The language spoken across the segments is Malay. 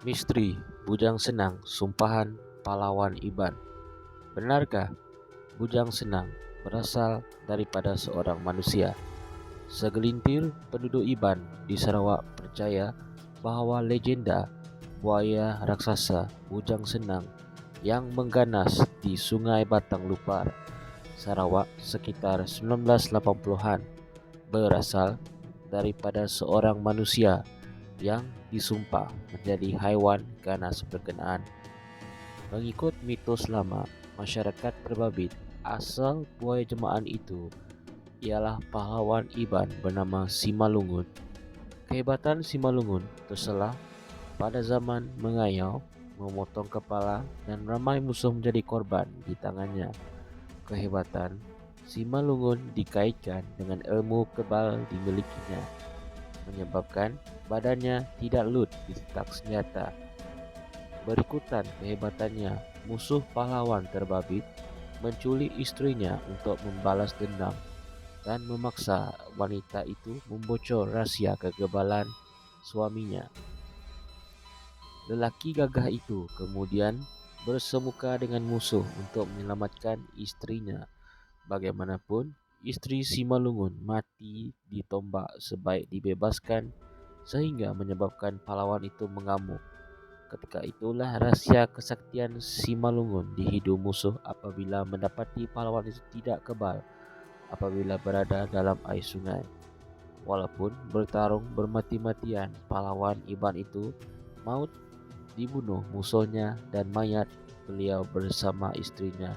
Misteri Bujang Senang Sumpahan Pahlawan Iban. Benarkah Bujang Senang berasal daripada seorang manusia? Segelintir penduduk Iban di Sarawak percaya bahawa legenda buaya raksasa Bujang Senang yang mengganas di Sungai Batang Lupar, Sarawak sekitar 1980-an berasal daripada seorang manusia yang disumpah menjadi haiwan ganas berkenaan. Mengikut mitos lama, masyarakat berbabit asal buaya jemaah itu ialah pahlawan Iban bernama Simalungun. Kehebatan Simalungun terselah pada zaman mengayau, memotong kepala dan ramai musuh menjadi korban di tangannya. Kehebatan Simalungun dikaitkan dengan ilmu kebal dimilikinya, menyebabkan badannya tidak lut disetak senjata. Berikutan kehebatannya, musuh pahlawan terbabit menculik istrinya untuk membalas dendam dan memaksa wanita itu membocor rahsia kegebalan suaminya. Lelaki gagah itu kemudian bersemuka dengan musuh untuk menyelamatkan istrinya. Bagaimanapun, istri Simalungun mati ditombak sebaik dibebaskan sehingga menyebabkan pahlawan itu mengamuk. Ketika itulah rahsia kesaktian Simalungun dihidu musuh apabila mendapati pahlawan itu tidak kebal apabila berada dalam air sungai. Walaupun bertarung bermati-matian, pahlawan Iban itu maut dibunuh musuhnya dan mayat beliau bersama istrinya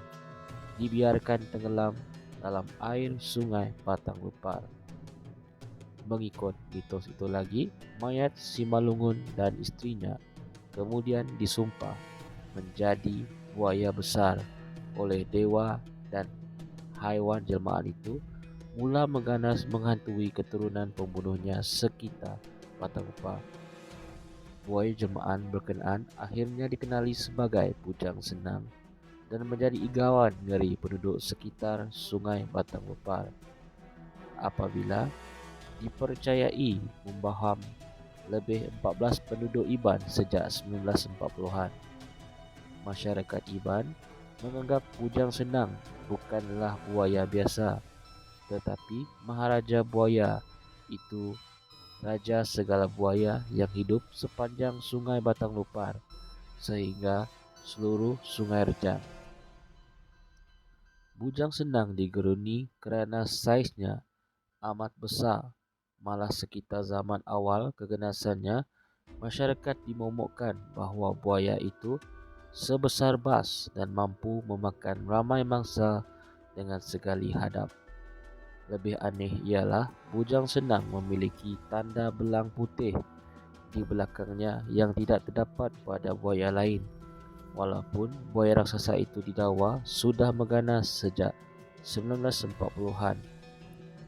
dibiarkan tenggelam dalam air sungai Batang Lupar. Mengikut mitos itu lagi, mayat Simalungun dan istrinya kemudian disumpah menjadi buaya besar oleh dewa dan haiwan jelmaan itu mula mengganas menghantui keturunan pembunuhnya sekitar Batang Lupar. Buaya jelmaan berkenaan akhirnya dikenali sebagai Bujang Senang dan menjadi igawan ngeri penduduk sekitar Sungai Batang Lupar apabila dipercayai membaham lebih 14 penduduk Iban sejak 1940-an. Masyarakat Iban menganggap Bujang Senang bukanlah buaya biasa, tetapi Maharaja Buaya itu raja segala buaya yang hidup sepanjang Sungai Batang Lupar sehingga seluruh Sungai Rejang. Bujang Senang digeruni kerana saiznya amat besar. Malah sekitar zaman awal keganasannya, masyarakat dimomokkan bahawa buaya itu sebesar bas dan mampu memakan ramai mangsa dengan sekali hadap. Lebih aneh ialah Bujang Senang memiliki tanda belang putih di belakangnya yang tidak terdapat pada buaya lain. Walaupun buaya raksasa itu didakwa sudah mengganas sejak 1940-an.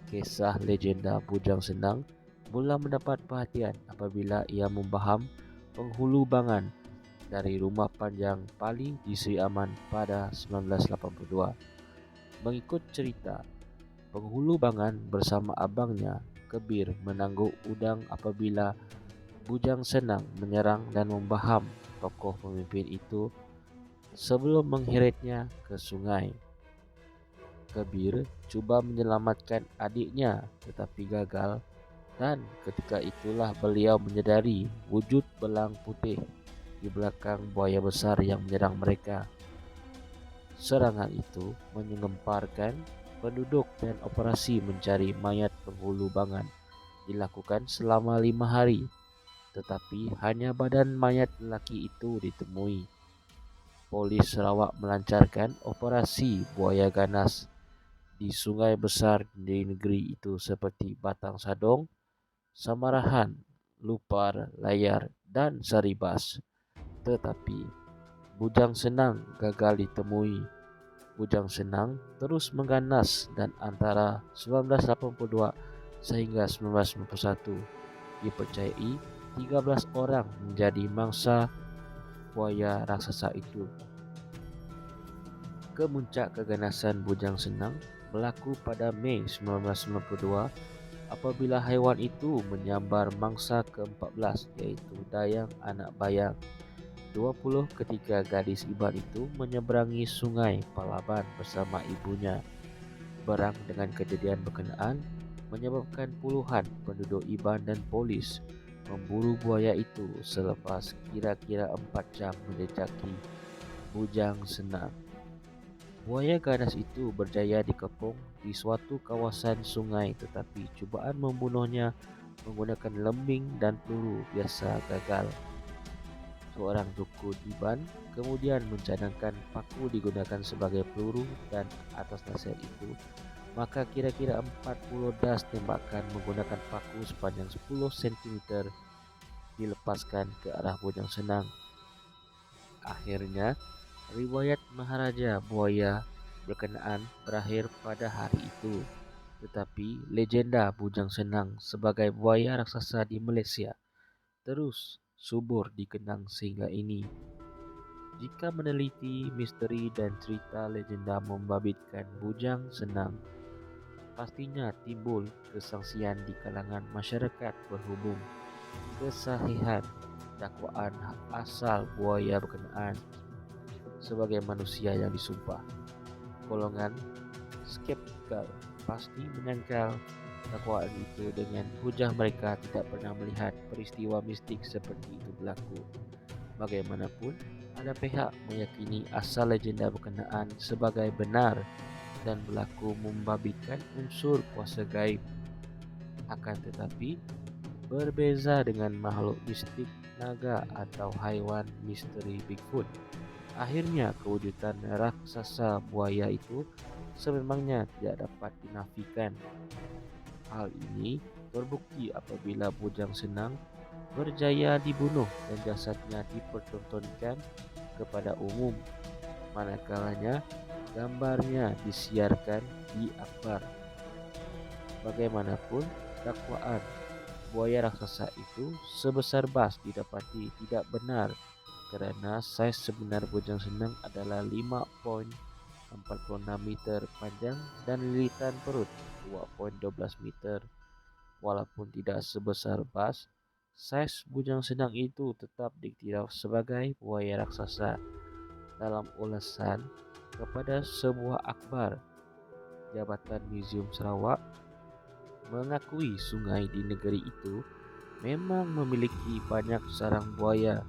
Kisah legenda Bujang Senang mula mendapat perhatian apabila ia membaham penghulu bangan dari rumah panjang Pali di Seri Aman pada 1982. Mengikut cerita, penghulu bangan bersama abangnya Kebir menangguk udang apabila Bujang Senang menyerang dan membaham tokoh pemimpin itu sebelum mengheretnya ke sungai. Kebir cuba menyelamatkan adiknya tetapi gagal dan ketika itulah beliau menyedari wujud belang putih di belakang buaya besar yang menyerang mereka. Serangan itu mengemparkan penduduk dan operasi mencari mayat penghulu bangan dilakukan selama 5 hari. Tetapi hanya badan mayat lelaki itu ditemui. Polis Sarawak melancarkan operasi buaya ganas di sungai besar di negeri itu seperti Batang Sadong, Samarahan, Lupar, Layar dan Saribas. Tetapi Bujang Senang gagal ditemui. Bujang Senang terus mengganas dan antara 1982 sehingga 1991 dipercayai 13 orang menjadi mangsa buaya raksasa itu. Kemuncak keganasan Bujang Senang berlaku pada Mei 1992 apabila haiwan itu menyambar mangsa ke-14, yaitu dayang anak bayang. 20 ketika gadis Iban itu menyeberangi sungai Palaban bersama ibunya. Berang dengan kejadian berkenaan menyebabkan puluhan penduduk Iban dan polis memburu buaya itu selepas kira-kira 4 jam menjejaki Bujang Senang. Buaya ganas itu berjaya dikepung di suatu kawasan sungai, tetapi cubaan membunuhnya menggunakan lembing dan peluru biasa gagal. Seorang dukun Iban kemudian mencadangkan paku digunakan sebagai peluru, dan atas dasar itu maka kira-kira 40 das tembakan menggunakan paku sepanjang 10 cm dilepaskan ke arah Bujang Senang. Akhirnya, riwayat Maharaja Buaya berkenaan berakhir pada hari itu. Tetapi legenda Bujang Senang sebagai buaya raksasa di Malaysia terus subur dikenang sehingga ini. Jika meneliti misteri dan cerita legenda membabitkan Bujang Senang, pastinya timbul kesangsian di kalangan masyarakat berhubung kesahihan dakwaan asal buaya berkenaan sebagai manusia yang disumpah. Golongan skeptikal pasti menyangkal dakwaan itu dengan hujah mereka tidak pernah melihat peristiwa mistik seperti itu berlaku. Bagaimanapun, ada pihak meyakini asal legenda berkenaan sebagai benar dan berlaku membabitkan unsur kuasa gaib. Akan tetapi, berbeza dengan makhluk mistik naga atau haiwan misteri Bigfoot. Akhirnya kewujudan raksasa buaya itu sememangnya tidak dapat dinafikan. Hal ini terbukti apabila Bujang Senang berjaya dibunuh dan jasadnya dipertontonkan kepada umum, manakalanya gambarnya disiarkan di akhbar. Bagaimanapun, dakwaan buaya raksasa itu sebesar bas didapati tidak benar, kerana saiz sebenar Bujang Senang adalah 5.46 meter panjang dan lilitan perut 2.12 meter. Walaupun tidak sebesar bas, saiz Bujang Senang itu tetap diktiraf sebagai buaya raksasa. Dalam ulasan kepada sebuah akhbar, Jabatan Muzium Sarawak mengakui sungai di negeri itu memang memiliki banyak sarang buaya,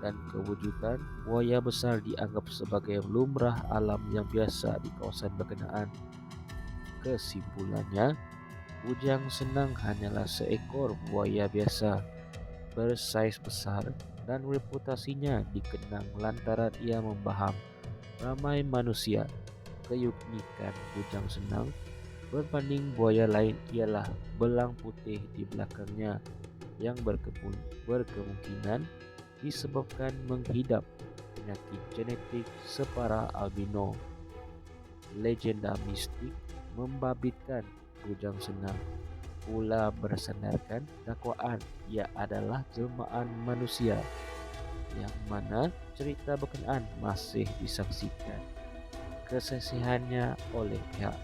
dan kewujudan buaya besar dianggap sebagai lumrah alam yang biasa di kawasan berkenaan. Kesimpulannya, Bujang Senang hanyalah seekor buaya biasa bersaiz besar, dan reputasinya dikenang lantaran ia membaham ramai manusia. Keunikan Bujang Senang berbanding buaya lain ialah belang putih di belakangnya yang berkemungkinan disebabkan menghidap penyakit genetik separa albino. Legenda mistik membabitkan Bujang Senang pula bersandarkan dakwaan ia adalah jelmaan manusia, yang mana cerita berkenaan masih disaksikan kesaksiannya oleh pihak